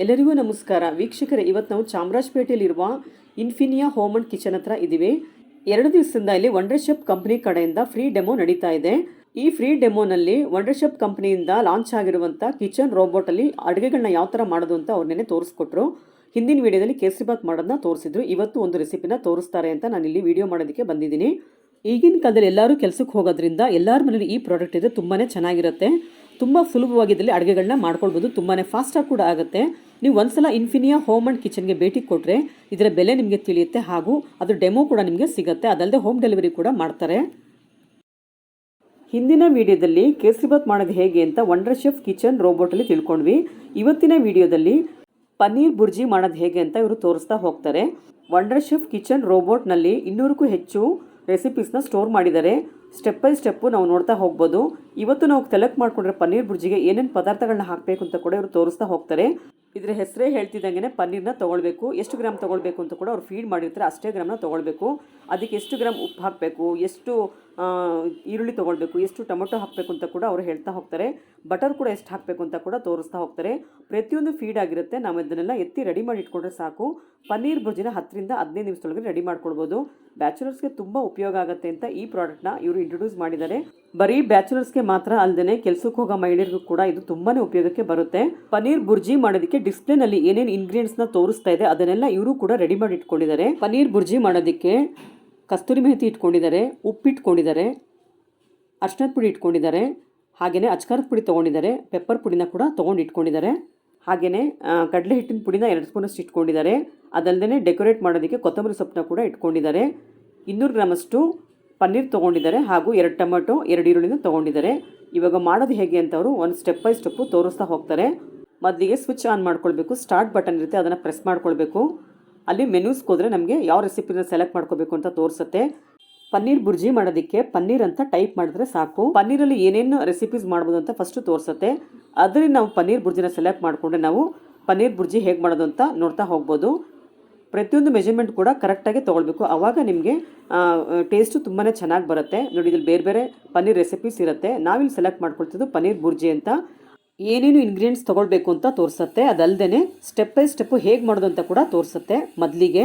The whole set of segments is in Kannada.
ಎಲ್ಲರಿಗೂ ನಮಸ್ಕಾರ ವೀಕ್ಷಕರೇ. ಇವತ್ತು ನಾವು ಚಾಮರಾಜಪೇಟೆಯಲ್ಲಿರುವ ಇನ್ಫಿನಿಯಾ ಹೋಮ್ ಅಂಡ್ ಕಿಚನ್ ಹತ್ರ ಇದ್ದೀವಿ. 2 ದಿವಸದಿಂದ ಇಲ್ಲಿ ವಂಡರ್ ಶೆಫ್ ಕಂಪನಿ ಕಡೆಯಿಂದ ಫ್ರೀ ಡೆಮೋ ನಡೀತಾ ಇದೆ. ಈ ಫ್ರೀ ಡೆಮೋನಲ್ಲಿ ವಂಡರ್ ಶೆಫ್ ಕಂಪನಿಯಿಂದ ಲಾಂಚ್ ಆಗಿರುವಂಥ ಕಿಚನ್ ರೋಬೋಟಲ್ಲಿ ಅಡುಗೆಗಳನ್ನ ಯಾವ ಥರ ಮಾಡೋದು ಅಂತ ಅವ್ರು ನೆನೆ ತೋರಿಸ್ಕೊಟ್ರು. ಹಿಂದಿನ ವಿಡಿಯೋದಲ್ಲಿ ಕೇಸರಿಬಾತ್ ಮಾಡೋದನ್ನ ತೋರಿಸಿದ್ರು. ಇವತ್ತು ಒಂದು ರೆಸಿಪಿನ ತೋರಿಸ್ತಾರೆ ಅಂತ ನಾನು ಇಲ್ಲಿ ವಿಡಿಯೋ ಮಾಡೋದಕ್ಕೆ ಬಂದಿದ್ದೀನಿ. ಈಗಿನ ಕಾಲದಲ್ಲಿ ಎಲ್ಲರೂ ಕೆಲಸಕ್ಕೆ ಹೋಗೋದ್ರಿಂದ ಎಲ್ಲರ ಮನೇಲಿ ಈ ಪ್ರಾಡಕ್ಟ್ ಇದೆ. ತುಂಬಾ ಚೆನ್ನಾಗಿರುತ್ತೆ, ತುಂಬ ಸುಲಭವಾಗಿದ್ದಲ್ಲಿ ಅಡುಗೆಗಳನ್ನ ಮಾಡ್ಕೊಳ್ಬೋದು, ತುಂಬಾ ಫಾಸ್ಟಾಗಿ ಕೂಡ ಆಗುತ್ತೆ. ನೀವು ಒಂದ್ಸಲ ಇನ್ಫಿನಿಯಾ ಹೋಮ್ ಆ್ಯಂಡ್ ಕಿಚನ್ಗೆ ಭೇಟಿ ಕೊಟ್ಟರೆ ಇದರ ಬೆಲೆ ನಿಮಗೆ ತಿಳಿಯುತ್ತೆ, ಹಾಗೂ ಅದು ಡೆಮೋ ಕೂಡ ನಿಮಗೆ ಸಿಗುತ್ತೆ. ಅದಲ್ಲದೆ ಹೋಮ್ ಡೆಲಿವರಿ ಕೂಡ ಮಾಡ್ತಾರೆ. ಹಿಂದಿನ ವಿಡಿಯೋದಲ್ಲಿ ಕೇಸರಿಬಾತ್ ಮಾಡೋದು ಹೇಗೆ ಅಂತ ವಂಡರ್ ಶೆಫ್ ಕಿಚನ್ ರೋಬೋಟಲ್ಲಿ ತಿಳ್ಕೊಂಡ್ವಿ. ಇವತ್ತಿನ ವಿಡಿಯೋದಲ್ಲಿ ಪನ್ನೀರ್ ಬುರ್ಜಿ ಮಾಡೋದು ಹೇಗೆ ಅಂತ ಇವರು ತೋರಿಸ್ತಾ ಹೋಗ್ತಾರೆ. ವಂಡರ್ ಶೆಫ್ ಕಿಚನ್ ರೋಬೋಟ್ನಲ್ಲಿ 200ಕ್ಕೂ ಹೆಚ್ಚು ರೆಸಿಪೀಸ್ನ ಸ್ಟೋರ್ ಮಾಡಿದ್ದಾರೆ. ಸ್ಟೆಪ್ ಬೈ ಸ್ಟೆಪ್ಪು ನಾವು ನೋಡ್ತಾ ಹೋಗ್ಬೋದು. ಇವತ್ತು ನಾವು ಸೆಲೆಕ್ಟ್ ಮಾಡ್ಕೊಂಡ್ರೆ ಪನ್ನೀರ್ ಬುರ್ಜಿಗೆ ಏನೇನು ಪದಾರ್ಥಗಳನ್ನ ಹಾಕಬೇಕು ಅಂತ ಕೂಡ ಇವರು ತೋರಿಸ್ತಾ ಹೋಗ್ತಾರೆ. ಇದರ ಹೆಸರೇ ಹೇಳ್ತಿದ್ದಂಗೆ ಪನ್ನೀರ್ನ ತೊಗೊಳ್ಬೇಕು, ಎಷ್ಟು ಗ್ರಾಮ್ ತೊಗೊಳ್ಬೇಕು ಅಂತ ಕೂಡ ಅವ್ರು ಫೀಡ್ ಮಾಡಿರ್ತಾರೆ. ಅಷ್ಟೇ ಗ್ರಾಮ್ನ ತೊಗೊಳ್ಬೇಕು. ಅದಕ್ಕೆ ಎಷ್ಟು ಗ್ರಾಮ್ ಉಪ್ಪು ಹಾಕಬೇಕು, ಎಷ್ಟು ಈರುಳ್ಳಿ ತೊಗೊಳ್ಬೇಕು, ಎಷ್ಟು ಟೊಮೆಟೊ ಹಾಕಬೇಕು ಅಂತ ಕೂಡ ಅವರು ಹೇಳ್ತಾ ಹೋಗ್ತಾರೆ. ಬಟರ್ ಕೂಡ ಎಷ್ಟು ಹಾಕಬೇಕು ಅಂತ ಕೂಡ ತೋರಿಸ್ತಾ ಹೋಗ್ತಾರೆ. ಪ್ರತಿಯೊಂದು ಫೀಡ್ ಆಗಿರುತ್ತೆ. ನಾವು ಇದನ್ನೆಲ್ಲ ಎತ್ತಿ ರೆಡಿ ಮಾಡಿ ಇಟ್ಕೊಂಡ್ರೆ ಸಾಕು. ಪನ್ನೀರ್ ಬುರ್ಜಿನ 10 ರಿಂದ 15 ನಿಮಿಷದೊಳಗೆ ರೆಡಿ ಮಾಡ್ಕೊಳ್ಬೋದು. ಬ್ಯಾಚುಲರ್ಸ್ಗೆ ತುಂಬ ಉಪಯೋಗ ಆಗುತ್ತೆ ಅಂತ ಈ ಪ್ರಾಡಕ್ಟ್ನ ಇವರು ಇಂಟ್ರೊಡ್ಯೂಸ್ ಮಾಡಿದ್ದಾರೆ. ಬರೀ ಬ್ಯಾಚುಲರ್ಸ್ಗೆ ಮಾತ್ರ ಅಲ್ಲದೆ ಕೆಲಸಕ್ಕೆ ಹೋಗೋ ಮಹಿಳೆಯರಿಗೂ ಕೂಡ ಇದು ತುಂಬಾ ಉಪಯೋಗಕ್ಕೆ ಬರುತ್ತೆ. ಪನ್ನೀರ್ ಬುರ್ಜಿ ಮಾಡೋದಕ್ಕೆ ಡಿಸ್ಪ್ಲೇನಲ್ಲಿ ಏನೇನು ಇಂಗ್ರೀಡಿಯೆಂಟ್ಸ್ನ ತೋರಿಸ್ತಾ ಇದೆ ಅದನ್ನೆಲ್ಲ ಇವರು ಕೂಡ ರೆಡಿ ಮಾಡಿ ಇಟ್ಕೊಂಡಿದ್ದಾರೆ. ಪನ್ನೀರ್ ಬುರ್ಜಿ ಮಾಡೋದಕ್ಕೆ ಕಸ್ತೂರಿ ಮೆಹಂದಿ ಇಟ್ಕೊಂಡಿದ್ದಾರೆ, ಉಪ್ಪು ಇಟ್ಕೊಂಡಿದ್ದಾರೆ, ಅರ್ಶಿನದ ಪುಡಿ ಇಟ್ಕೊಂಡಿದ್ದಾರೆ, ಹಾಗೆಯೇ ಅಚ್ಕಾರದ ಪುಡಿ ತೊಗೊಂಡಿದ್ದಾರೆ, ಪೆಪ್ಪರ್ ಪುಡಿನ ಕೂಡ ತೊಗೊಂಡು ಇಟ್ಕೊಂಡಿದ್ದಾರೆ. ಹಾಗೆಯೇ ಕಡಲೆ ಹಿಟ್ಟಿನ ಪುಡಿನ 2 ಸ್ಪೂನಷ್ಟು ಇಟ್ಕೊಂಡಿದ್ದಾರೆ. ಅದಲ್ಲದೆ ಡೆಕೋರೇಟ್ ಮಾಡೋದಕ್ಕೆ ಕೊತ್ತಂಬರಿ ಸೊಪ್ಪನ್ನ ಕೂಡ ಇಟ್ಕೊಂಡಿದ್ದಾರೆ. 200 ಗ್ರಾಮಷ್ಟು ಪನ್ನೀರ್ ತೊಗೊಂಡಿದ್ದಾರೆ, ಹಾಗೂ 2 ಟೊಮೆಟೊ 2 ಈರುಳ್ಳಿನ ತೊಗೊಂಡಿದ್ದಾರೆ. ಇವಾಗ ಮಾಡೋದು ಹೇಗೆ ಅಂತ ಅವರು ಒಂದು ಸ್ಟೆಪ್ ಬೈ ಸ್ಟೆಪ್ಪು ತೋರಿಸ್ತಾ ಹೋಗ್ತಾರೆ. ಮೊದಲಿಗೆ ಸ್ವಿಚ್ ಆನ್ ಮಾಡ್ಕೊಳ್ಬೇಕು. ಸ್ಟಾರ್ಟ್ ಬಟನ್ ಇರುತ್ತೆ, ಅದನ್ನು ಪ್ರೆಸ್ ಮಾಡ್ಕೊಳ್ಬೇಕು. ಅಲ್ಲಿ ಮೆನ್ಯೂಸ್ಗೆ ಹೋದರೆ ನಮಗೆ ಯಾವ ರೆಸಿಪಿನ ಸೆಲೆಕ್ಟ್ ಮಾಡ್ಕೋಬೇಕು ಅಂತ ತೋರಿಸುತ್ತೆ. ಪನ್ನೀರ್ ಬುರ್ಜಿ ಮಾಡೋದಕ್ಕೆ ಪನ್ನೀರ್ ಅಂತ ಟೈಪ್ ಮಾಡಿದ್ರೆ ಸಾಕು. ಪನ್ನೀರಲ್ಲಿ ಏನೇನು ರೆಸಿಪೀಸ್ ಮಾಡ್ಬೋದು ಅಂತ ಫಸ್ಟು ತೋರಿಸುತ್ತೆ. ಅದರಲ್ಲಿ ನಾವು ಪನ್ನೀರ್ ಬುರ್ಜಿನ ಸೆಲೆಕ್ಟ್ ಮಾಡಿಕೊಂಡ್ರೆ ನಾವು ಪನ್ನೀರ್ ಬುರ್ಜಿ ಹೇಗೆ ಮಾಡೋದು ಅಂತ ನೋಡ್ತಾ ಹೋಗ್ಬೋದು. ಪ್ರತಿಯೊಂದು ಮೆಜರ್ಮೆಂಟ್ ಕೂಡ ಕರೆಕ್ಟಾಗಿ ತೊಗೊಳ್ಬೇಕು, ಆವಾಗ ನಿಮಗೆ ಟೇಸ್ಟು ತುಂಬಾ ಚೆನ್ನಾಗಿ ಬರುತ್ತೆ. ನೋಡಿ, ಇದ್ರಲ್ಲಿ ಬೇರೆ ಬೇರೆ ಪನ್ನೀರ್ ರೆಸಿಪೀಸ್ ಇರುತ್ತೆ. ನಾವಿಲ್ಲಿ ಸೆಲೆಕ್ಟ್ ಮಾಡ್ಕೊಳ್ತಿದ್ದು ಪನ್ನೀರ್ ಬುರ್ಜಿ ಅಂತ. ಏನೇನು ಇಂಗ್ರೀಡಿಯೆಂಟ್ಸ್ ತೊಗೊಳ್ಬೇಕು ಅಂತ ತೋರಿಸುತ್ತೆ. ಅದಲ್ಲದೆ ಸ್ಟೆಪ್ ಬೈ ಸ್ಟೆಪ್ಪು ಹೇಗೆ ಮಾಡೋದು ಅಂತ ಕೂಡ ತೋರಿಸುತ್ತೆ. ಮೊದಲಿಗೆ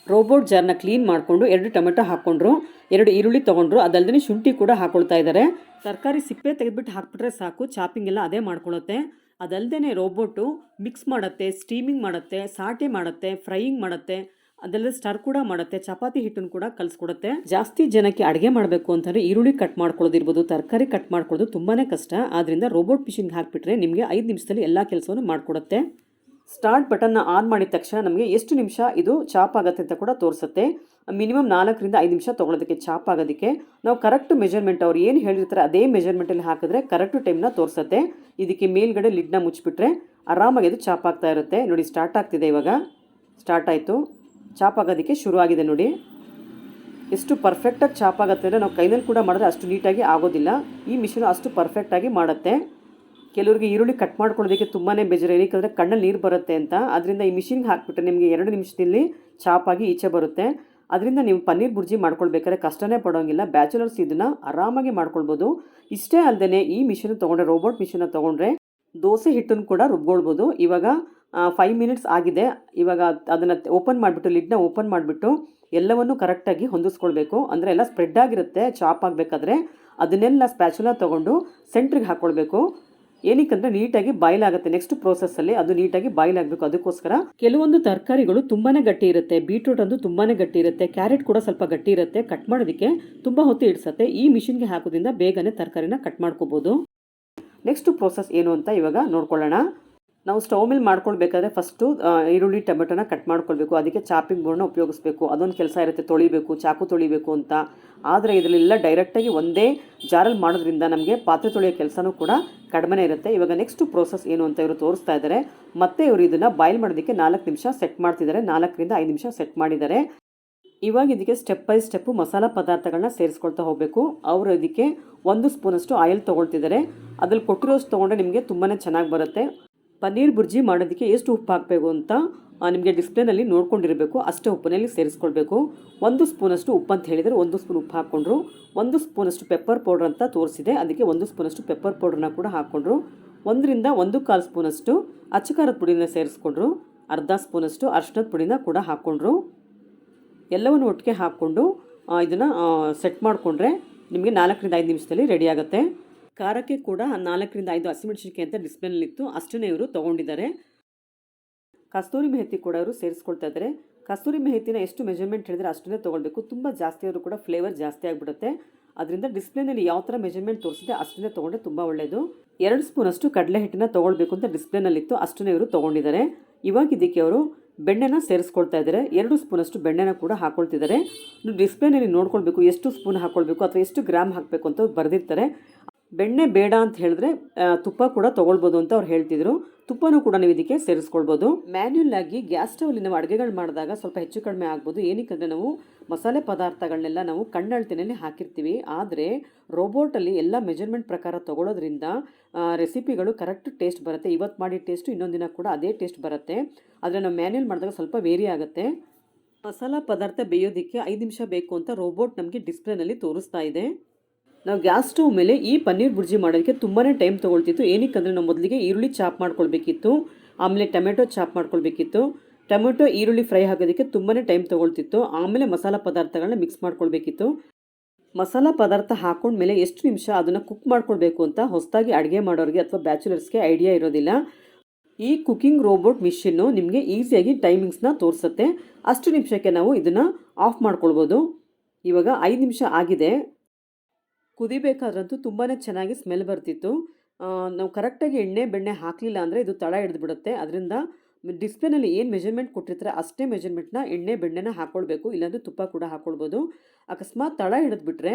ರೋಬೋಟ್ ಜಾರ್ನ ಕ್ಲೀನ್ ಮಾಡಿಕೊಂಡು 2 ಟೊಮೆಟೊ ಹಾಕ್ಕೊಂಡ್ರು, 2 ಈರುಳ್ಳಿ ತೊಗೊಂಡ್ರು. ಅದಲ್ಲದೆ ಶುಂಠಿ ಕೂಡ ಹಾಕೊಳ್ತಾ ಇದ್ದಾರೆ. ತರಕಾರಿ ಸಿಪ್ಪೆ ತೆಗೆದುಬಿಟ್ಟು ಹಾಕ್ಬಿಟ್ರೆ ಸಾಕು, ಚಾಪಿಂಗ್ ಎಲ್ಲ ಅದೇ ಮಾಡ್ಕೊಳ್ಳುತ್ತೆ. ಅದಲ್ಲದೆ ರೋಬೋಟು ಮಿಕ್ಸ್ ಮಾಡುತ್ತೆ, ಸ್ಟೀಮಿಂಗ್ ಮಾಡುತ್ತೆ, ಸಾಟೆ ಮಾಡುತ್ತೆ, ಫ್ರೈಯಿಂಗ್ ಮಾಡುತ್ತೆ, ಅದೆಲ್ಲ ಸ್ಟರ್ ಕೂಡ ಮಾಡುತ್ತೆ, ಚಪಾತಿ ಹಿಟ್ಟನ್ನು ಕೂಡ ಕಲಿಸ್ಕೊಡುತ್ತೆ. ಜಾಸ್ತಿ ಜನಕ್ಕೆ ಅಡುಗೆ ಮಾಡಬೇಕು ಅಂತಂದರೆ ಈರುಳ್ಳಿ ಕಟ್ ಮಾಡ್ಕೊಳ್ಳೋದಿರ್ಬೋದು, ತರಕಾರಿ ಕಟ್ ಮಾಡ್ಕೊಳ್ಳೋದು ತುಂಬಾ ಕಷ್ಟ. ಆದ್ದರಿಂದ ರೋಬೋಟ್ ಮಿಷಿನ್ಗೆ ಹಾಕಿಬಿಟ್ರೆ ನಿಮಗೆ 5 ನಿಮಿಷದಲ್ಲಿ ಎಲ್ಲ ಕೆಲಸವನ್ನು ಮಾಡಿಕೊಡುತ್ತೆ. ಸ್ಟಾರ್ಟ್ ಬಟನ್ನ ಆನ್ ಮಾಡಿದ ತಕ್ಷಣ ನಮಗೆ ಎಷ್ಟು ನಿಮಿಷ ಇದು ಚಾಪ್ ಆಗುತ್ತೆ ಅಂತ ಕೂಡ ತೋರಿಸುತ್ತೆ. ಮಿನಿಮಮ್ 4 ರಿಂದ 5 ನಿಮಿಷ ತೊಗೊಳೋದಕ್ಕೆ ಚಾಪ್ ಆಗೋದಕ್ಕೆ. ನಾವು ಕರೆಕ್ಟ್ ಮೆಜರ್ಮೆಂಟ್ ಅವ್ರು ಏನು ಹೇಳಿರ್ತಾರೆ ಅದೇ ಮೆಜರ್ಮೆಂಟಲ್ಲಿ ಹಾಕಿದ್ರೆ ಕರೆಕ್ಟ್ ಟೈಮ್ನ ತೋರಿಸುತ್ತೆ. ಇದಕ್ಕೆ ಮೇಲ್ಗಡೆ ಲಿಡ್ನ ಮುಚ್ಚಿಬಿಟ್ರೆ ಆರಾಮಾಗಿ ಅದು ಚಾಪ್ ಆಗ್ತಾ ಇರುತ್ತೆ. ನೋಡಿ, ಸ್ಟಾರ್ಟ್ ಆಗ್ತಿದೆ. ಇವಾಗ ಸ್ಟಾರ್ಟ್ ಆಯಿತು, ಚಾಪ್ ಆಗೋದಕ್ಕೆ ಶುರು ಆಗಿದೆ. ನೋಡಿ ಎಷ್ಟು ಪರ್ಫೆಕ್ಟಾಗಿ ಚಾಪ್ ಆಗುತ್ತೆ ಅಂದರೆ ನಾವು ಕೈನಲ್ಲಿ ಕೂಡ ಮಾಡಿದ್ರೆ ಅಷ್ಟು ನೀಟಾಗಿ ಆಗೋದಿಲ್ಲ. ಈ ಮಿಷಿನ್ ಅಷ್ಟು ಪರ್ಫೆಕ್ಟಾಗಿ ಮಾಡುತ್ತೆ. ಕೆಲವರಿಗೆ ಈರುಳ್ಳಿ ಕಟ್ ಮಾಡ್ಕೊಳ್ಳೋದಕ್ಕೆ ತುಂಬಾ ಬೇಜಾರು, ಏನಕ್ಕೆ ಕಣ್ಣಲ್ಲಿ ನೀರು ಬರುತ್ತೆ ಅಂತ. ಅದರಿಂದ ಈ ಮಿಷಿನ್ಗೆ ಹಾಕಿಬಿಟ್ರೆ ನಿಮಗೆ 2 ನಿಮಿಷದಲ್ಲಿ ಚಾಪಾಗಿ ಈಚೆ ಬರುತ್ತೆ. ಅದರಿಂದ ನೀವು ಪನ್ನೀರ್ ಬುರ್ಜಿ ಮಾಡ್ಕೊಳ್ಬೇಕಾದ್ರೆ ಕಷ್ಟನೇ ಪಡೋಂಗಿಲ್ಲ. ಬ್ಯಾಚುಲರ್ಸ್ ಇದನ್ನು ಆರಾಮಾಗಿ ಮಾಡ್ಕೊಳ್ಬೋದು. ಇಷ್ಟೇ ಅಲ್ಲದೆ ಈ ಮಿಷಿನ್ ತೊಗೊಂಡ್ರೆ, ರೋಬೋಟ್ ಮಿಷಿನ್ನ ತೊಗೊಂಡ್ರೆ ದೋಸೆ ಹಿಟ್ಟನ್ನು ಕೂಡ ರುಬ್ಕೊಳ್ಬೋದು. ಇವಾಗ 5 ಮಿನಿಟ್ಸ್ ಆಗಿದೆ. ಇವಾಗ ಅದನ್ನು ಓಪನ್ ಮಾಡಿಬಿಟ್ಟು ಲಿಡ್ನ ಓಪನ್ ಮಾಡಿಬಿಟ್ಟು ಎಲ್ಲವನ್ನೂ ಕರೆಕ್ಟಾಗಿ ಹೊಂದಿಸ್ಕೊಳ್ಬೇಕು. ಅಂದರೆ ಎಲ್ಲ ಸ್ಪ್ರೆಡ್ ಆಗಿರುತ್ತೆ ಚಾಪ್ ಆಗಬೇಕಾದ್ರೆ. ಅದನ್ನೆಲ್ಲ ಸ್ಪ್ಯಾಚುಲ ತೊಗೊಂಡು ಸೆಂಟ್ರಿಗೆ ಹಾಕ್ಕೊಳ್ಬೇಕು. ಏನಕ್ಕಂದರೆ ನೀಟಾಗಿ ಬಾಯ್ಲ್ ಆಗುತ್ತೆ. ನೆಕ್ಸ್ಟ್ ಪ್ರೋಸೆಸ್ಸಲ್ಲಿ ಅದು ನೀಟಾಗಿ ಬಾಯ್ಲ್ ಆಗಬೇಕು. ಅದಕ್ಕೋಸ್ಕರ ಕೆಲವೊಂದು ತರಕಾರಿಗಳು ತುಂಬಾ ಗಟ್ಟಿ ಇರುತ್ತೆ. ಬೀಟ್ರೂಟ್ ಅಂತೂ ತುಂಬಾ ಗಟ್ಟಿ ಇರುತ್ತೆ, ಕ್ಯಾರೆಟ್ ಕೂಡ ಸ್ವಲ್ಪ ಗಟ್ಟಿ ಇರುತ್ತೆ. ಕಟ್ ಮಾಡೋದಕ್ಕೆ ತುಂಬ ಹೊತ್ತು ಇಡಿಸುತ್ತೆ. ಈ ಮಿಷಿನ್ಗೆ ಹಾಕೋದ್ರಿಂದ ಬೇಗನೆ ತರಕಾರಿನ ಕಟ್ ಮಾಡ್ಕೋಬೋದು. ನೆಕ್ಸ್ಟ್ ಪ್ರೋಸೆಸ್ ಏನು ಅಂತ ಇವಾಗ ನೋಡ್ಕೊಳ್ಳೋಣ. ನಾವು ಸ್ಟವ್ ಮೇಲೆ ಮಾಡ್ಕೊಳ್ಬೇಕಾದ್ರೆ ಫಸ್ಟು ಈರುಳ್ಳಿ ಟೊಮೆಟೊನ ಕಟ್ ಮಾಡ್ಕೊಳ್ಬೇಕು. ಅದಕ್ಕೆ ಚಾಪಿಂಗ್ ಬೋರ್ಡ್ನ ಉಪಯೋಗಿಸ್ಬೇಕು. ಅದೊಂದು ಕೆಲಸ ಇರುತ್ತೆ, ತೊಳಿಬೇಕು, ಚಾಕು ತೊಳಿಬೇಕು ಅಂತ. ಆದರೆ ಇದರಲ್ಲೆಲ್ಲ ಡೈರೆಕ್ಟಾಗಿ ಒಂದೇ ಜಾರಲ್ಲಿ ಮಾಡೋದ್ರಿಂದ ನಮಗೆ ಪಾತ್ರೆ ತೊಳೆಯೋ ಕೆಲಸನೂ ಕೂಡ ಕಡಿಮೆ ಇರುತ್ತೆ. ಇವಾಗ ನೆಕ್ಸ್ಟ್ ಪ್ರೋಸೆಸ್ ಏನು ಅಂತ ಇವರು ತೋರಿಸ್ತಾ ಇದ್ದಾರೆ. ಮತ್ತೆ ಇವರು ಇದನ್ನು ಬಾಯ್ಲ್ ಮಾಡೋದಕ್ಕೆ 4 ನಿಮಿಷ ಸೆಟ್ ಮಾಡ್ತಿದ್ದಾರೆ. 4 ರಿಂದ 5 ನಿಮಿಷ ಸೆಟ್ ಮಾಡಿದ್ದಾರೆ. ಇವಾಗ ಇದಕ್ಕೆ ಸ್ಟೆಪ್ ಬೈ ಸ್ಟೆಪ್ಪು ಮಸಾಲ ಪದಾರ್ಥಗಳನ್ನ ಸೇರಿಸ್ಕೊಳ್ತಾ ಹೋಗಬೇಕು. ಅವರು ಇದಕ್ಕೆ 1 ಸ್ಪೂನಷ್ಟು ಆಯಿಲ್ ತೊಗೊಳ್ತಿದ್ದಾರೆ. ಅದ್ರಲ್ಲಿ ಕೊಟ್ಟಿರೋಷ್ಟು ತೊಗೊಂಡ್ರೆ ನಿಮಗೆ ತುಂಬಾ ಚೆನ್ನಾಗಿ ಬರುತ್ತೆ. ಪನ್ನೀರ್ ಬುರ್ಜಿ ಮಾಡೋದಕ್ಕೆ ಎಷ್ಟು ಉಪ್ಪು ಹಾಕಬೇಕು ಅಂತ ನಿಮಗೆ ಡಿಸ್ಪ್ಲೇನಲ್ಲಿ ನೋಡ್ಕೊಂಡಿರಬೇಕು. ಅಷ್ಟೇ ಉಪ್ಪನಲ್ಲಿ ಸೇರಿಸ್ಕೊಳ್ಬೇಕು. 1 ಸ್ಪೂನಷ್ಟು ಉಪ್ಪು ಅಂತ ಹೇಳಿದರೆ 1 ಸ್ಪೂನ್ ಉಪ್ಪು ಹಾಕ್ಕೊಂಡ್ರು. 1 ಸ್ಪೂನಷ್ಟು ಪೆಪ್ಪರ್ ಪೌಡ್ರ್ ಅಂತ ತೋರಿಸಿದೆ, ಅದಕ್ಕೆ 1 ಸ್ಪೂನಷ್ಟು ಪೆಪ್ಪರ್ ಪೌಡ್ರನ್ನ ಕೂಡ ಹಾಕ್ಕೊಂಡ್ರು. 1ರಿಂದ 1/4 ಸ್ಪೂನಷ್ಟು ಅಚ್ಚ ಖಾರದ ಪುಡಿನ ಸೇರಿಸ್ಕೊಂಡ್ರು, ಅರ್ಧ ಸ್ಪೂನಷ್ಟು ಅರಿಶಿಣದ ಪುಡಿನ ಕೂಡ ಹಾಕ್ಕೊಂಡ್ರು. ಎಲ್ಲವನ್ನು ಒಟ್ಟಿಗೆ ಹಾಕ್ಕೊಂಡು ಇದನ್ನು ಸೆಟ್ ಮಾಡಿಕೊಂಡ್ರೆ ನಿಮಗೆ 4ರಿಂದ 5 ನಿಮಿಷದಲ್ಲಿ ರೆಡಿ ಆಗುತ್ತೆ. ಖಾರಕ್ಕೆ ಕೂಡ 4ರಿಂದ 5 ಹಸಿಮೆಣಸಿನಕಾಯಿ ಅಂತ ಡಿಸ್ಪ್ಲೇನಲ್ಲಿತ್ತು, ಅಷ್ಟನ್ನೇ ಇವರು ತೊಗೊಂಡಿದ್ದಾರೆ. ಕಸ್ತೂರಿ ಮೆಹತಿ ಕೂಡ ಇವರು ಸೇರಿಸ್ಕೊಳ್ತಾ ಇದ್ದಾರೆ. ಕಸ್ತೂರಿ ಮೆಹತಿನ ಎಷ್ಟು ಮೆಜರ್ಮೆಂಟ್ ಹೇಳಿದರೆ ಅಷ್ಟನ್ನೇ ತೊಗೊಳ್ಬೇಕು. ತುಂಬ ಜಾಸ್ತಿ ಆದರೂ ಕೂಡ ಫ್ಲೇವರ್ ಜಾಸ್ತಿ ಆಗಿಬಿಡುತ್ತೆ. ಅದರಿಂದ ಡಿಸ್ಪ್ಲೇನಲ್ಲಿ ಯಾವ ಥರ ಮೆಜರ್ಮೆಂಟ್ ತೋರಿಸಿದೆ ಅಷ್ಟನ್ನೇ ತೊಗೊಂಡ್ರೆ ತುಂಬ ಒಳ್ಳೆಯದು. 2 ಸ್ಪೂನಷ್ಟು ಕಡಲೆ ಹಿಟ್ಟನ್ನು ತೊಗೊಳ್ಬೇಕು ಅಂತ ಡಿಸ್ಪ್ಲೇನಲ್ಲಿತ್ತು, ಅಷ್ಟನ್ನೇ ಇವರು ತೊಗೊಂಡಿದ್ದಾರೆ. ಇವಾಗ ಇದಕ್ಕೆ ಅವರು ಬೆಣ್ಣೆನ ಸೇರಿಸ್ಕೊಳ್ತಾ ಇದ್ದಾರೆ. 2 ಸ್ಪೂನಷ್ಟು ಬೆಣ್ಣೆನ ಕೂಡ ಹಾಕ್ಕೊಳ್ತಿದ್ದಾರೆ. ನೀವು ಡಿಸ್ಪ್ಲೇನಲ್ಲಿ ನೋಡ್ಕೊಳ್ಬೇಕು ಎಷ್ಟು ಸ್ಪೂನ್ ಹಾಕ್ಕೊಳ್ಬೇಕು ಅಥವಾ ಎಷ್ಟು ಗ್ರಾಮ್ ಹಾಕಬೇಕು ಅಂತ ಬರೆದಿರ್ತಾರೆ. ಬೆಣ್ಣೆ ಬೇಡ ಅಂತ ಹೇಳಿದ್ರೆ ತುಪ್ಪ ಕೂಡ ತೊಗೊಳ್ಬೋದು ಅಂತ ಅವ್ರು ಹೇಳ್ತಿದ್ರು. ತುಪ್ಪನೂ ಕೂಡ ನೀವು ಇದಕ್ಕೆ ಸೇರಿಸ್ಕೊಳ್ಬೋದು. ಮ್ಯಾನ್ಯುಯಲ್ ಆಗಿ ಗ್ಯಾಸ್ ಸ್ಟವಲ್ಲಿ ನಾವು ಅಡುಗೆಗಳು ಮಾಡಿದಾಗ ಸ್ವಲ್ಪ ಹೆಚ್ಚು ಕಡಿಮೆ ಆಗ್ಬೋದು. ಏನಕ್ಕೆ ನಾವು ಮಸಾಲೆ ಪದಾರ್ಥಗಳನ್ನೆಲ್ಲ ನಾವು ಕಣ್ಣಳ್ತಿನಲ್ಲಿ ಹಾಕಿರ್ತೀವಿ. ಆದರೆ ರೋಬೋಟಲ್ಲಿ ಎಲ್ಲ ಮೆಜರ್ಮೆಂಟ್ ಪ್ರಕಾರ ತೊಗೊಳೋದ್ರಿಂದ ರೆಸಿಪಿಗಳು ಕರೆಕ್ಟ್ ಟೇಸ್ಟ್ ಬರುತ್ತೆ. ಇವತ್ತು ಮಾಡಿದ ಟೇಸ್ಟು ಇನ್ನೊಂದು ದಿನ ಕೂಡ ಅದೇ ಟೇಸ್ಟ್ ಬರುತ್ತೆ. ಆದರೆ ನಾವು ಮ್ಯಾನ್ಯುಯಲ್ ಮಾಡಿದಾಗ ಸ್ವಲ್ಪ ವೇರಿ ಆಗುತ್ತೆ. ಮಸಾಲ ಪದಾರ್ಥ ಬೇಯೋದಕ್ಕೆ 5 ನಿಮಿಷ ಬೇಕು ಅಂತ ರೋಬೋಟ್ ನಮಗೆ ಡಿಸ್ಪ್ಲೇನಲ್ಲಿ ತೋರಿಸ್ತಾ ಇದೆ. ನಾವು ಗ್ಯಾಸ್ ಸ್ಟವ್ ಮೇಲೆ ಈ ಪನ್ನೀರ್ ಬುರ್ಜಿ ಮಾಡೋದಕ್ಕೆ ತುಂಬಾ ಟೈಮ್ ತೊಗೊಳ್ತಿತ್ತು. ಏನಕ್ಕಂದರೆ ನಾವು ಮೊದಲಿಗೆ ಈರುಳ್ಳಿ ಚಾಪ್ ಮಾಡ್ಕೊಳ್ಬೇಕಿತ್ತು, ಆಮೇಲೆ ಟೊಮೆಟೊ ಚಾಪ್ ಮಾಡ್ಕೊಳ್ಬೇಕಿತ್ತು. ಟೊಮೆಟೊ ಈರುಳ್ಳಿ ಫ್ರೈ ಆಗೋದಕ್ಕೆ ತುಂಬಾ ಟೈಮ್ ತೊಗೊಳ್ತಿತ್ತು. ಆಮೇಲೆ ಮಸಾಲ ಪದಾರ್ಥಗಳನ್ನ ಮಿಕ್ಸ್ ಮಾಡ್ಕೊಳ್ಬೇಕಿತ್ತು. ಮಸಾಲ ಪದಾರ್ಥ ಹಾಕೊಂಡ್ಮೇಲೆ ಎಷ್ಟು ನಿಮಿಷ ಅದನ್ನು ಕುಕ್ ಮಾಡ್ಕೊಳ್ಬೇಕು ಅಂತ ಹೊಸದಾಗಿ ಅಡುಗೆ ಮಾಡೋರಿಗೆ ಅಥವಾ ಬ್ಯಾಚುಲರ್ಸ್ಗೆ ಐಡಿಯಾ ಇರೋದಿಲ್ಲ. ಈ ಕುಕಿಂಗ್ ರೋಬೋಟ್ ಮಿಷಿನ್ನು ನಿಮಗೆ ಈಸಿಯಾಗಿ ಟೈಮಿಂಗ್ಸ್ನ ತೋರಿಸುತ್ತೆ. ಅಷ್ಟು ನಿಮಿಷಕ್ಕೆ ನಾವು ಇದನ್ನು ಆಫ್ ಮಾಡ್ಕೊಳ್ಬೋದು. ಇವಾಗ 5 ನಿಮಿಷ ಆಗಿದೆ. ಕುದಿಬೇಕಾದ್ರಂತೂ ತುಂಬಾ ಚೆನ್ನಾಗಿ ಸ್ಮೆಲ್ ಬರ್ತಿತ್ತು. ನಾವು ಕರೆಕ್ಟಾಗಿ ಎಣ್ಣೆ ಬೆಣ್ಣೆ ಹಾಕಲಿಲ್ಲ ಅಂದರೆ ಇದು ತಳ ಹಿಡಿದ್ಬಿಡುತ್ತೆ. ಅದರಿಂದ ಡಿಸ್ಪ್ಲೇನಲ್ಲಿ ಏನು ಮೆಜರ್ಮೆಂಟ್ ಕೊಟ್ಟಿರ್ತಾರೆ ಅಷ್ಟೇ ಮೆಜರ್ಮೆಂಟ್ನ ಎಣ್ಣೆ ಬೆಣ್ಣೆನ ಹಾಕ್ಕೊಳ್ಬೇಕು, ಇಲ್ಲಾಂದರೆ ತುಪ್ಪ ಕೂಡ ಹಾಕ್ಕೊಳ್ಬೋದು. ಅಕಸ್ಮಾತ್ ತಳ ಹಿಡಿದ್ಬಿಟ್ರೆ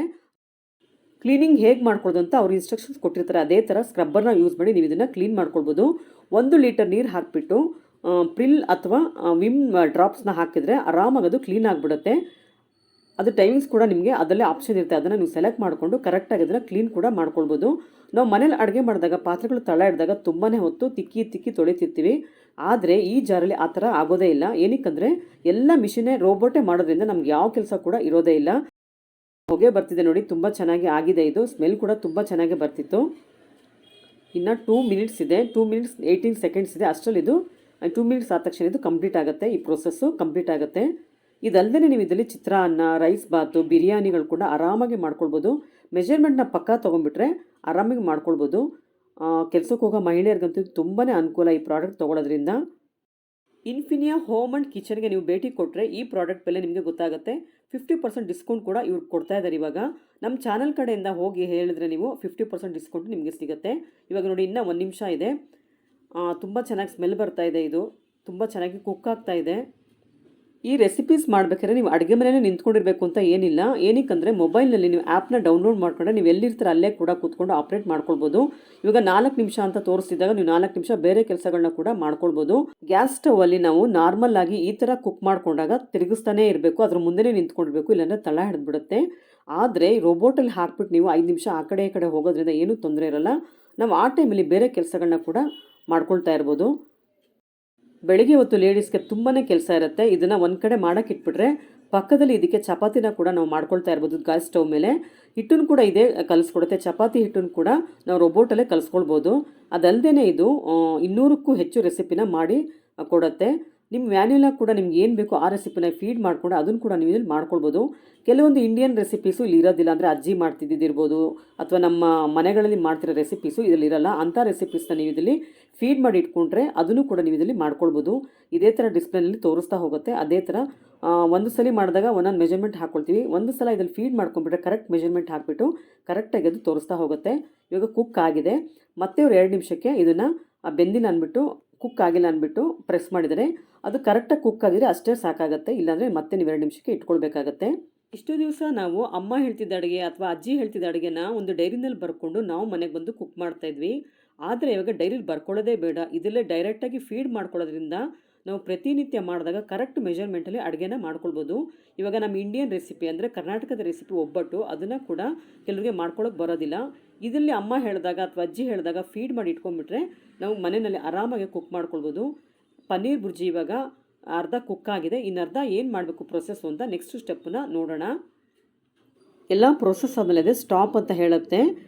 ಕ್ಲೀನಿಂಗ್ ಹೇಗೆ ಮಾಡ್ಕೊಳ್ಳೋದು ಅಂತ ಅವ್ರು ಇನ್ಸ್ಟ್ರಕ್ಷನ್ಸ್ ಕೊಟ್ಟಿರ್ತಾರೆ. ಅದೇ ಥರ ಸ್ಕ್ರಬ್ಬರ್ನ ಯೂಸ್ ಮಾಡಿ ನೀವು ಇದನ್ನು ಕ್ಲೀನ್ ಮಾಡ್ಕೊಳ್ಬೋದು. 1 ಲೀಟರ್ ನೀರು ಹಾಕಿಬಿಟ್ಟು ಪ್ರಿಲ್ ಅಥವಾ ವಿಮ್ ಡ್ರಾಪ್ಸ್ನ ಹಾಕಿದರೆ ಆರಾಮಾಗಿ ಅದು ಕ್ಲೀನ್ ಆಗಿಬಿಡುತ್ತೆ. ಅದು ಟೈಮಿಂಗ್ಸ್ ಕೂಡ ನಿಮಗೆ ಅದರಲ್ಲೇ ಆಪ್ಷನ್ ಇರುತ್ತೆ. ಅದನ್ನು ನೀವು ಸೆಲೆಕ್ಟ್ ಮಾಡಿಕೊಂಡು ಕರೆಕ್ಟಾಗಿ ಅದನ್ನು ಕ್ಲೀನ್ ಕೂಡ ಮಾಡ್ಕೊಳ್ಬೋದು. ನಾವು ಮನೇಲಿ ಅಡುಗೆ ಮಾಡಿದಾಗ ಪಾತ್ರೆಗಳು ತಳ ಹಿಡಿದಾಗ ತುಂಬಾ ಹೊತ್ತು ತಿಕ್ಕಿ ತೊಳಿತಿರ್ತೀವಿ. ಆದರೆ ಈ ಜಾರಲ್ಲಿ ಆ ಥರ ಆಗೋದೇ ಇಲ್ಲ. ಏನಕ್ಕಂದರೆ ಎಲ್ಲ ಮಿಷಿನೇ ರೋಬೋಟೇ ಮಾಡೋದ್ರಿಂದ ನಮ್ಗೆ ಯಾವ ಕೆಲಸ ಕೂಡ ಇರೋದೇ ಇಲ್ಲ. ಹೊಗೆ ಬರ್ತಿದೆ ನೋಡಿ, ತುಂಬ ಚೆನ್ನಾಗಿ ಆಗಿದೆ. ಇದು ಸ್ಮೆಲ್ ಕೂಡ ತುಂಬ ಚೆನ್ನಾಗಿ ಬರ್ತಿತ್ತು. ಇನ್ನು 2 ಮಿನಿಟ್ಸ್ ಇದೆ, 2 ಮಿನಿಟ್ಸ್ 18 ಸೆಕೆಂಡ್ಸ್ ಇದೆ. ಅಷ್ಟರಲ್ಲಿ ಇದು 2 ಮಿನಿಟ್ಸ್ ಆದ ತಕ್ಷಣ ಇದು ಕಂಪ್ಲೀಟ್ ಆಗುತ್ತೆ. ಈ ಪ್ರೊಸೆಸ್ಸು ಕಂಪ್ಲೀಟ್ ಆಗುತ್ತೆ. ಇದಲ್ಲದೆ ನೀವು ಇದರಲ್ಲಿ ಚಿತ್ರಾನ್ನ, ರೈಸ್ ಬಾತು, ಬಿರಿಯಾನಿಗಳು ಕೂಡ ಆರಾಮಾಗಿ ಮಾಡ್ಕೊಳ್ಬೋದು. ಮೆಜರ್ಮೆಂಟ್ನ ಪಕ್ಕ ತೊಗೊಂಡ್ಬಿಟ್ರೆ ಆರಾಮಾಗಿ ಮಾಡ್ಕೊಳ್ಬೋದು. ಕೆಲಸಕ್ಕೆ ಹೋಗೋ ಮಹಿಳೆಯರಿಗಂತೂ ತುಂಬಾ ಅನುಕೂಲ ಈ ಪ್ರಾಡಕ್ಟ್ ತೊಗೊಳೋದ್ರಿಂದ. ಇನ್ಫಿನಿಯಾ ಹೋಮ್ ಆ್ಯಂಡ್ ಕಿಚನ್ಗೆ ನೀವು ಭೇಟಿ ಕೊಟ್ಟರೆ ಈ ಪ್ರಾಡಕ್ಟ್ ಬೆಲೆ ನಿಮಗೆ ಗೊತ್ತಾಗುತ್ತೆ. 50% ಡಿಸ್ಕೌಂಟ್ ಕೂಡ ಇವ್ರು ಕೊಡ್ತಾ ಇದ್ದಾರೆ. ಇವಾಗ ನಮ್ಮ ಚಾನಲ್ ಕಡೆಯಿಂದ ಹೋಗಿ ಹೇಳಿದ್ರೆ ನೀವು 50% ಡಿಸ್ಕೌಂಟ್ ನಿಮಗೆ ಸಿಗುತ್ತೆ. ಇವಾಗ ನೋಡಿ ಇನ್ನೂ 1 ನಿಮಿಷ ಇದೆ. ತುಂಬ ಚೆನ್ನಾಗಿ ಸ್ಮೆಲ್ ಬರ್ತಾ ಇದೆ. ಇದು ತುಂಬ ಚೆನ್ನಾಗಿ ಕುಕ್ ಆಗ್ತಾ ಇದೆ. ಈ ರೆಸಿಪೀಸ್ ಮಾಡಬೇಕಾದ್ರೆ ನೀವು ಅಡುಗೆ ಮನೆಯೇ ನಿಂತ್ಕೊಂಡಿರಬೇಕು ಅಂತ ಏನಿಲ್ಲ. ಏನಕ್ಕಂದರೆ ಮೊಬೈಲ್ನಲ್ಲಿ ನೀವು ಆ್ಯಪ್ನ ಡೌನ್ಲೋಡ್ ಮಾಡ್ಕೊಂಡ್ರೆ ನೀವು ಎಲ್ಲಿರ್ತೀರ ಅಲ್ಲೇ ಕೂಡ ಕೂತ್ಕೊಂಡು ಆಪ್ರೇಟ್ ಮಾಡ್ಕೊಳ್ಬೋದು. ಇವಾಗ 4 ನಿಮಿಷ ಅಂತ ತೋರಿಸಿದಾಗ ನೀವು 4 ನಿಮಿಷ ಬೇರೆ ಕೆಲಸಗಳನ್ನ ಕೂಡ ಮಾಡ್ಕೊಳ್ಬೋದು. ಗ್ಯಾಸ್ ಸ್ಟವಲ್ಲಿ ನಾವು ನಾರ್ಮಲ್ ಆಗಿ ಈ ಥರ ಕುಕ್ ಮಾಡ್ಕೊಂಡಾಗ ತಿರುಗಿಸ್ತಾನೇ ಇರಬೇಕು, ಅದ್ರ ಮುಂದೆನೇ ನಿಂತ್ಕೊಳ್ಬೇಕು, ಇಲ್ಲಾಂದರೆ ತಳ ಹಿಡಿದ್ಬಿಡುತ್ತೆ. ಆದರೆ ಈ ರೋಬೋಟಲ್ಲಿ ಹಾಕ್ಬಿಟ್ಟು ನೀವು 5 ನಿಮಿಷ ಆ ಕಡೆ ಈ ಕಡೆ ಹೋಗೋದ್ರಿಂದ ಏನೂ ತೊಂದರೆ ಇರೋಲ್ಲ. ನಾವು ಆ ಟೈಮಲ್ಲಿ ಬೇರೆ ಕೆಲಸಗಳನ್ನ ಕೂಡ ಮಾಡ್ಕೊಳ್ತಾ ಇರ್ಬೋದು. ಬೆಳಿಗ್ಗೆ ಹೊತ್ತು ಲೇಡೀಸ್ಗೆ ತುಂಬಾ ಕೆಲಸ ಇರುತ್ತೆ. ಇದನ್ನು ಒಂದು ಕಡೆ ಮಾಡೋಕ್ಕೆ ಇಟ್ಬಿಟ್ರೆ ಪಕ್ಕದಲ್ಲಿ ಇದಕ್ಕೆ ಚಪಾತಿನ ಕೂಡ ನಾವು ಮಾಡ್ಕೊಳ್ತಾ ಇರ್ಬೋದು. ಗ್ಯಾಸ್ ಸ್ಟವ್ ಮೇಲೆ ಹಿಟ್ಟನ್ನು ಕೂಡ ಇದೇ ಕಲಿಸ್ಕೊಡುತ್ತೆ. ಚಪಾತಿ ಹಿಟ್ಟನ್ನು ಕೂಡ ನಾವು ರೋಬೋಟಲ್ಲೇ ಕಲಿಸ್ಕೊಳ್ಬೋದು. ಅದಲ್ಲದೆ ಇದು 200ಕ್ಕೂ ಹೆಚ್ಚು ರೆಸಿಪಿನ ಮಾಡಿ ಕೊಡುತ್ತೆ. ನಿಮ್ಮ ಮ್ಯಾನ್ಯುಲಾಗಿ ಕೂಡ ನಿಮ್ಗೆ ಏನು ಬೇಕೋ ಆ ರೆಸಿಪಿನ ಫೀಡ್ ಮಾಡಿಕೊಂಡು ಅದನ್ನು ಕೂಡ ನೀವು ಇಲ್ಲಿ ಮಾಡ್ಕೊಳ್ಬೋದು. ಕೆಲವೊಂದು ಇಂಡಿಯನ್ ರೆಸಿಪೀಸು ಇಲ್ಲಿ ಇರೋದಿಲ್ಲ, ಅಂದರೆ ಅಜ್ಜಿ ಮಾಡ್ತಿದ್ದಿರ್ಬೋದು ಅಥವಾ ನಮ್ಮ ಮನೆಗಳಲ್ಲಿ ಮಾಡ್ತಿರೋ ರೆಸಿಪೀಸು ಇದರಲ್ಲಿ ಇರೋಲ್ಲ. ಅಂಥ ರೆಸಿಪೀಸ್ನ ನೀವು ಇದರಲ್ಲಿ ಫೀಡ್ ಮಾಡಿ ಇಟ್ಕೊಂಡ್ರೆ ಅದನ್ನು ಕೂಡ ನೀವು ಇದರಲ್ಲಿ ಮಾಡ್ಕೊಳ್ಬೋದು. ಇದೇ ಥರ ಡಿಸ್ಪ್ಲೇನಲ್ಲಿ ತೋರಿಸ್ತಾ ಹೋಗುತ್ತೆ. ಅದೇ ಥರ ಒಂದು ಸಲ ಮಾಡಿದಾಗ ಒಂದೊಂದು ಮೆಜರ್ಮೆಂಟ್ ಹಾಕ್ಕೊಳ್ತೀವಿ. ಒಂದು ಸಲ ಇದರಲ್ಲಿ ಫೀಡ್ ಮಾಡ್ಕೊಂಡ್ಬಿಟ್ರೆ ಕರೆಕ್ಟ್ ಮೆಜರ್ಮೆಂಟ್ ಹಾಕಿಬಿಟ್ಟು ಕರೆಕ್ಟಾಗಿ ಅದು ತೋರಿಸ್ತಾ ಹೋಗುತ್ತೆ. ಇವಾಗ ಕುಕ್ ಆಗಿದೆ. ಮತ್ತೆ ಅವ್ರು 2 ನಿಮಿಷಕ್ಕೆ ಇದನ್ನು ಬೆಂದಿಲ್ಲ ಅಂದ್ಬಿಟ್ಟು ಕುಕ್ ಆಗಿಲ್ಲ ಅಂದ್ಬಿಟ್ಟು ಪ್ರೆಸ್ ಮಾಡಿದರೆ ಅದು ಕರೆಕ್ಟಾಗಿ ಕುಕ್ ಆಗಿದ್ರೆ ಅಷ್ಟೇ ಸಾಕಾಗುತ್ತೆ. ಇಲ್ಲಾಂದರೆ ಮತ್ತೆ ನೀವು 2 ನಿಮಿಷಕ್ಕೆ ಇಟ್ಕೊಳ್ಬೇಕಾಗತ್ತೆ. ಇಷ್ಟು ದಿವಸ ನಾವು ಅಮ್ಮ ಹೇಳ್ತಿದ್ದ ಅಡುಗೆ ಅಥವಾ ಅಜ್ಜಿ ಹೇಳ್ತಿದ್ದ ಅಡುಗೆನ ಒಂದು ಡೈರಿನಲ್ಲಿ ಬರ್ಕೊಂಡು ನಾವು ಮನೆಗೆ ಬಂದು ಕುಕ್ ಮಾಡ್ತಾಯಿದ್ವಿ. ಆದರೆ ಇವಾಗ ಡೈರಿಲಿ ಬರ್ಕೊಳ್ಳೋದೇ ಬೇಡ, ಇದರಲ್ಲೇ ಡೈರೆಕ್ಟಾಗಿ ಫೀಡ್ ಮಾಡ್ಕೊಳ್ಳೋದ್ರಿಂದ ನಾವು ಪ್ರತಿನಿತ್ಯ ಮಾಡಿದಾಗ ಕರೆಕ್ಟ್ ಮೆಜರ್ಮೆಂಟಲ್ಲಿ ಅಡುಗೆನ ಮಾಡ್ಕೊಳ್ಬೋದು. ಇವಾಗ ನಮ್ಮ ಇಂಡಿಯನ್ ರೆಸಿಪಿ ಅಂದರೆ ಕರ್ನಾಟಕದ ರೆಸಿಪಿ ಒಬ್ಬಟ್ಟು, ಅದನ್ನು ಕೂಡ ಕೆಲವರಿಗೆ ಮಾಡ್ಕೊಳ್ಳೋಕೆ ಬರೋದಿಲ್ಲ. ಇದರಲ್ಲಿ ಅಮ್ಮ ಹೇಳಿದಾಗ ಅಥವಾ ಅಜ್ಜಿ ಹೇಳಿದಾಗ ಫೀಡ್ ಮಾಡಿ ಇಟ್ಕೊಂಡ್ಬಿಟ್ರೆ ನಾವು ಮನೆಯಲ್ಲಿ ಆರಾಮಾಗಿ ಕುಕ್ ಮಾಡ್ಕೊಳ್ಬೋದು. ಪನ್ನೀರ್ ಬುರ್ಜಿ ಇವಾಗ ಅರ್ಧ ಕುಕ್ ಆಗಿದೆ. ಇನ್ನರ್ಧ ಏನು ಮಾಡಬೇಕು ಪ್ರೊಸೆಸ್ಸು ಅಂತ ನೆಕ್ಸ್ಟ್ ಸ್ಟೆಪ್ಪನ್ನ ನೋಡೋಣ. ಎಲ್ಲ ಪ್ರೊಸೆಸ್ ಆದಮೇಲೆ ಸ್ಟಾಪ್ ಅಂತ ಹೇಳುತ್ತೆ.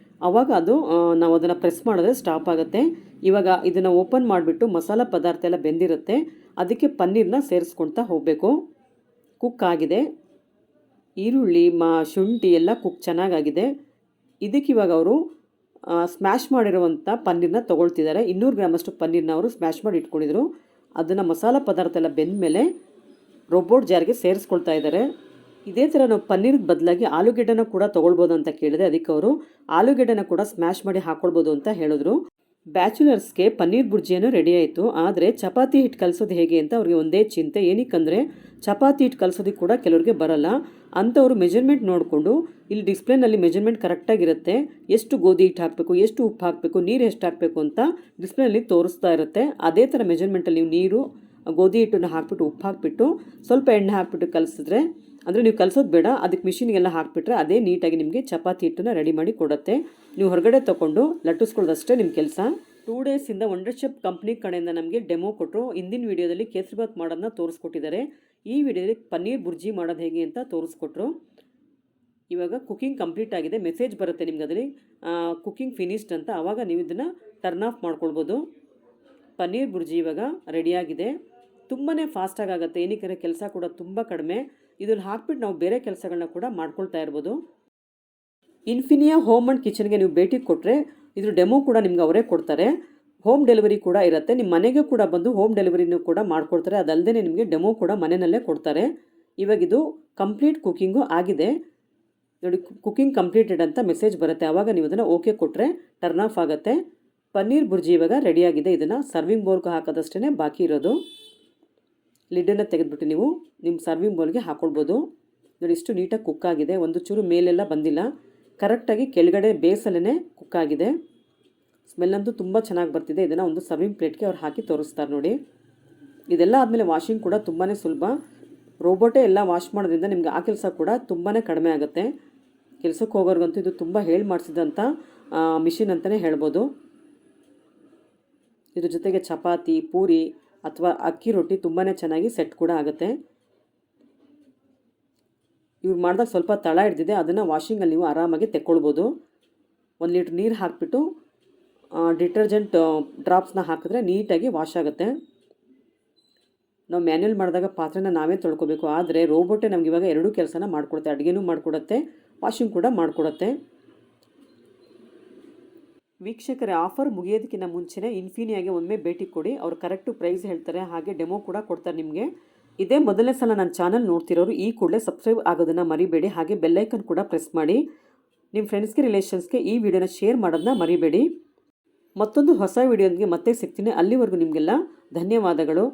ಆವಾಗ ಅದು ನಾವು ಅದನ್ನು ಪ್ರೆಸ್ ಮಾಡಿದ್ರೆ ಸ್ಟಾಪ್ ಆಗುತ್ತೆ. ಇವಾಗ ಇದನ್ನು ಓಪನ್ ಮಾಡಿಬಿಟ್ಟು ಮಸಾಲ ಪದಾರ್ಥ ಎಲ್ಲ ಬೆಂದಿರುತ್ತೆ, ಅದಕ್ಕೆ ಪನ್ನೀರನ್ನ ಸೇರಿಸ್ಕೊಳ್ತಾ ಹೋಗಬೇಕು. ಕುಕ್ ಆಗಿದೆ. ಈರುಳ್ಳಿ ಶುಂಠಿ ಎಲ್ಲ ಕುಕ್ ಚೆನ್ನಾಗಾಗಿದೆ. ಇದಕ್ಕೆ ಇವಾಗ ಅವರು ಸ್ಮ್ಯಾಶ್ ಮಾಡಿರುವಂಥ ಪನ್ನೀರನ್ನ ತೊಗೊಳ್ತಿದ್ದಾರೆ. 200 ಗ್ರಾಮಷ್ಟು ಪನ್ನೀರನ್ನ ಅವರು ಸ್ಮ್ಯಾಶ್ ಮಾಡಿ ಇಟ್ಕೊಂಡಿದ್ರು. ಅದನ್ನು ಮಸಾಲ ಪದಾರ್ಥ ಎಲ್ಲ ಬೆಂದ ಮೇಲೆ ರೋಬೋಟ್ ಜಾರ್ಗೆ ಸೇರಿಸ್ಕೊಳ್ತಾ ಇದ್ದಾರೆ. ಇದೇ ಥರ ನಾವು ಪನ್ನೀರ್ಗೆ ಬದಲಾಗಿ ಆಲೂಗೆಡ್ಡೆನ ಕೂಡ ತೊಗೊಳ್ಬೋದು ಅಂತ ಕೇಳಿದೆ. ಅದಕ್ಕೆ ಅವರು ಆಲೂಗೆಡ್ಡೆನ ಕೂಡ ಸ್ಮ್ಯಾಶ್ ಮಾಡಿ ಹಾಕ್ಕೊಳ್ಬೋದು ಅಂತ ಹೇಳಿದ್ರು. ಬ್ಯಾಚುಲರ್ಸ್ಗೆ ಪನ್ನೀರ್ ಬುರ್ಜಿಯನ್ನು ರೆಡಿ ಆಯಿತು. ಆದರೆ ಚಪಾತಿ ಹಿಟ್ಟು ಕಲಿಸೋದು ಹೇಗೆ ಅಂತ ಅವ್ರಿಗೆ ಒಂದೇ ಚಿಂತೆ. ಏನಕ್ಕಂದರೆ ಚಪಾತಿ ಹಿಟ್ಟು ಕಲಿಸೋದಕ್ಕೆ ಕೂಡ ಕೆಲವ್ರಿಗೆ ಬರಲ್ಲ. ಅಂಥವರು ಮೆಜರ್ಮೆಂಟ್ ನೋಡಿಕೊಂಡು ಇಲ್ಲಿ ಡಿಸ್ಪ್ಲೇನಲ್ಲಿ ಮೆಜರ್ಮೆಂಟ್ ಕರೆಕ್ಟಾಗಿರುತ್ತೆ. ಎಷ್ಟು ಗೋಧಿ ಹಿಟ್ಟು ಹಾಕಬೇಕು, ಎಷ್ಟು ಉಪ್ಪು ಹಾಕಬೇಕು, ನೀರು ಎಷ್ಟು ಹಾಕಬೇಕು ಅಂತ ಡಿಸ್ಪ್ಲೇನಲ್ಲಿ ತೋರಿಸ್ತಾ ಇರುತ್ತೆ. ಅದೇ ಥರ ಮೆಜರ್ಮೆಂಟಲ್ಲಿ ನೀವು ನೀರು, ಗೋಧಿ ಹಿಟ್ಟನ್ನು ಹಾಕಿಬಿಟ್ಟು ಉಪ್ಪು ಹಾಕಿಬಿಟ್ಟು ಸ್ವಲ್ಪ ಎಣ್ಣೆ ಹಾಕಿಬಿಟ್ಟು ಕಲಿಸಿದ್ರೆ, ಅಂದರೆ ನೀವು ಕಲಿಸೋದು ಬೇಡ, ಅದಕ್ಕೆ ಮಿಷಿನ್ಗೆಲ್ಲ ಹಾಕಿಬಿಟ್ರೆ ಅದೇ ನೀಟಾಗಿ ನಿಮಗೆ ಚಪಾತಿ ಹಿಟ್ಟನ್ನು ರೆಡಿ ಮಾಡಿ ಕೊಡುತ್ತೆ. ನೀವು ಹೊರಗಡೆ ತೊಗೊಂಡು ಲಟ್ಟಿಸ್ಕೊಳ್ಳೋದಷ್ಟೇ ನಿಮ್ಮ ಕೆಲಸ. 2 ಡೇಸಿಂದ ವಂಡರ್ ಶೆಫ್ ಕಂಪ್ನಿ ಕಡೆಯಿಂದ ನಮಗೆ ಡೆಮೋ ಕೊಟ್ಟರು. ಹಿಂದಿನ ವೀಡಿಯೋದಲ್ಲಿ ಕೇಸರಿಬಾತ್ ಮಾಡೋದನ್ನ ತೋರಿಸ್ಕೊಟ್ಟಿದ್ದಾರೆ. ಈ ವಿಡಿಯೋದಲ್ಲಿ ಪನ್ನೀರ್ ಬುರ್ಜಿ ಮಾಡೋದು ಹೇಗೆ ಅಂತ ತೋರಿಸ್ಕೊಟ್ರು. ಇವಾಗ ಕುಕಿಂಗ್ ಕಂಪ್ಲೀಟ್ ಆಗಿದೆ, ಮೆಸೇಜ್ ಬರುತ್ತೆ ನಿಮ್ಗೆ ಅದರಲ್ಲಿ ಕುಕಿಂಗ್ ಫಿನಿಶ್ಡ್ ಅಂತ. ಆವಾಗ ನೀವು ಇದನ್ನು ಟರ್ನ್ ಆಫ್ ಮಾಡ್ಕೊಳ್ಬೋದು. ಪನ್ನೀರ್ ಬುರ್ಜಿ ಇವಾಗ ರೆಡಿಯಾಗಿದೆ. ತುಂಬಾ ಫಾಸ್ಟಾಗಿ ಆಗುತ್ತೆ. ಏನಕ್ಕೆ ಕೆಲಸ ಕೂಡ ತುಂಬ ಕಡಿಮೆ. ಇದನ್ನು ಹಾಕ್ಬಿಟ್ಟು ನಾವು ಬೇರೆ ಕೆಲಸಗಳನ್ನ ಕೂಡ ಮಾಡ್ಕೊಳ್ತಾ ಇರ್ಬೋದು. ಇನ್ಫಿನಿಯಾ ಹೋಮ್ ಆ್ಯಂಡ್ ಕಿಚನ್ಗೆ ನೀವು ಭೇಟಿ ಕೊಟ್ಟರೆ ಇದ್ರ ಡೆಮೋ ಕೂಡ ನಿಮ್ಗೆ ಅವರೇ ಕೊಡ್ತಾರೆ. ಹೋಮ್ ಡೆಲಿವರಿ ಕೂಡ ಇರುತ್ತೆ. ನಿಮ್ಮ ಮನೆಗೆ ಕೂಡ ಬಂದು ಹೋಮ್ ಡೆಲಿವರಿನೂ ಕೂಡ ಮಾಡ್ಕೊಡ್ತಾರೆ. ಅದಲ್ಲದೆ ನಿಮಗೆ ಡೆಮೋ ಕೂಡ ಮನೆಯಲ್ಲೇ ಕೊಡ್ತಾರೆ. ಇವಾಗ ಇದು ಕಂಪ್ಲೀಟ್ ಕುಕ್ಕಿಂಗು ಆಗಿದೆ ನೋಡಿ. ಕುಕ್ಕಿಂಗ್ ಕಂಪ್ಲೀಟೆಡ್ ಅಂತ ಮೆಸೇಜ್ ಬರುತ್ತೆ. ಆವಾಗ ನೀವು ಅದನ್ನು ಓಕೆ ಕೊಟ್ಟರೆ ಟರ್ನ್ ಆಫ್ ಆಗುತ್ತೆ. ಪನ್ನೀರ್ ಬುರ್ಜಿ ಇವಾಗ ರೆಡಿಯಾಗಿದೆ. ಇದನ್ನು ಸರ್ವಿಂಗ್ ಬೌಲ್ಗೆ ಹಾಕೋದಷ್ಟೇ ಬಾಕಿ ಇರೋದು. ಲಿಡ್ಡನ್ನು ತೆಗೆದುಬಿಟ್ಟು ನೀವು ನಿಮ್ಮ ಸರ್ವಿಂಗ್ ಬೌಲ್ಗೆ ಹಾಕ್ಕೊಳ್ಬೋದು. ನೋಡಿ ಇಷ್ಟು ನೀಟಾಗಿ ಕುಕ್ಕಾಗಿದೆ. ಒಂದು ಚೂರು ಮೇಲೆಲ್ಲ ಬಂದಿಲ್ಲ, ಕರೆಕ್ಟಾಗಿ ಕೆಳಗಡೆ ಬೇಸಲ್ಲೇ ಕುಕ್ಕಾಗಿದೆ. ಸ್ಮೆಲ್ಲಂತೂ ತುಂಬ ಚೆನ್ನಾಗಿ ಬರ್ತಿದೆ. ಇದನ್ನು ಒಂದು ಸರ್ವಿಂಗ್ ಪ್ಲೇಟ್ಗೆ ಅವ್ರು ಹಾಕಿ ತೋರಿಸ್ತಾರೆ ನೋಡಿ. ಇದೆಲ್ಲ ಆದಮೇಲೆ ವಾಷಿಂಗ್ ಕೂಡ ತುಂಬಾ ಸುಲಭ. ರೋಬೋಟೇ ಎಲ್ಲ ವಾಶ್ ಮಾಡೋದ್ರಿಂದ ನಿಮ್ಗೆ ಆ ಕೆಲಸ ಕೂಡ ತುಂಬಾ ಕಡಿಮೆ ಆಗುತ್ತೆ. ಕೆಲಸಕ್ಕೆ ಹೋಗೋರ್ಗಂತೂ ಇದು ತುಂಬ ಹೇಳಿ ಮಾಡಿಸಿದಂಥ ಮಿಷಿನ್ ಅಂತಲೇ ಹೇಳ್ಬೋದು. ಇದ್ರ ಜೊತೆಗೆ ಚಪಾತಿ, ಪೂರಿ ಅಥವಾ ಅಕ್ಕಿ ರೊಟ್ಟಿ ತುಂಬಾ ಚೆನ್ನಾಗಿ ಸೆಟ್ ಕೂಡ ಆಗುತ್ತೆ. ಇವ್ರು ಮಾಡಿದಾಗ ಸ್ವಲ್ಪ ತಳ ಹಿಡ್ದಿದೆ, ಅದನ್ನು ವಾಷಿಂಗಲ್ಲಿ ನೀವು ಆರಾಮಾಗಿ ತೆಕ್ಕೊಳ್ಬೋದು. 1 ಲೀಟ್ರ್ ನೀರು ಹಾಕಿಬಿಟ್ಟು ಡಿಟರ್ಜೆಂಟ್ ಡ್ರಾಪ್ಸ್ನ ಹಾಕಿದ್ರೆ ನೀಟಾಗಿ ವಾಶ್ ಆಗುತ್ತೆ. ನಾವು ಮ್ಯಾನ್ಯಲ್ ಮಾಡಿದಾಗ ಪಾತ್ರೆನ ನಾವೇ ತೊಳ್ಕೊಬೇಕು. ಆದರೆ ರೋಬೋಟೇ ನಮ್ಗೆ ಇವಾಗ 2 ಕೆಲಸನ ಮಾಡಿಕೊಡುತ್ತೆ. ಅಡುಗೆನೂ ಮಾಡಿಕೊಡುತ್ತೆ, ವಾಷಿಂಗ್ ಕೂಡ ಮಾಡಿಕೊಡುತ್ತೆ. ವೀಕ್ಷಕರೇ, ಆಫರ್ ಮುಗಿಯೋದಕ್ಕಿಂತ ಮುಂಚೆನೇ ಇನ್ಫಿನಿಯಾಗೆ ಒಮ್ಮೆ ಭೇಟಿ ಕೊಡಿ. ಅವರು ಕರೆಕ್ಟು ಪ್ರೈಸ್ ಹೇಳ್ತಾರೆ, ಹಾಗೆ ಡೆಮೋ ಕೂಡ ಕೊಡ್ತಾರೆ ನಿಮಗೆ. ಇದೇ ಮೊದಲನೇ ಸಲ ನನ್ನ ಚಾನಲ್ ನೋಡ್ತಿರೋರು ಈ ಕೂಡಲೇ ಸಬ್ಸ್ಕ್ರೈಬ್ ಆಗೋದನ್ನು ಮರಿಬೇಡಿ. ಹಾಗೆ ಬೆಲ್ಲೈಕನ್ ಕೂಡ ಪ್ರೆಸ್ ಮಾಡಿ. ನಿಮ್ಮ ಫ್ರೆಂಡ್ಸ್ಗೆ, ರಿಲೇಷನ್ಸ್ಗೆ ಈ ವಿಡಿಯೋನ ಶೇರ್ ಮಾಡೋದನ್ನ ಮರಿಬೇಡಿ. ಮತ್ತೊಂದು ಹೊಸ ವಿಡಿಯೋಗೆ ಮತ್ತೆ ಸಿಗ್ತೀನಿ. ಅಲ್ಲಿವರೆಗೂ ನಿಮಗೆಲ್ಲ ಧನ್ಯವಾದಗಳು.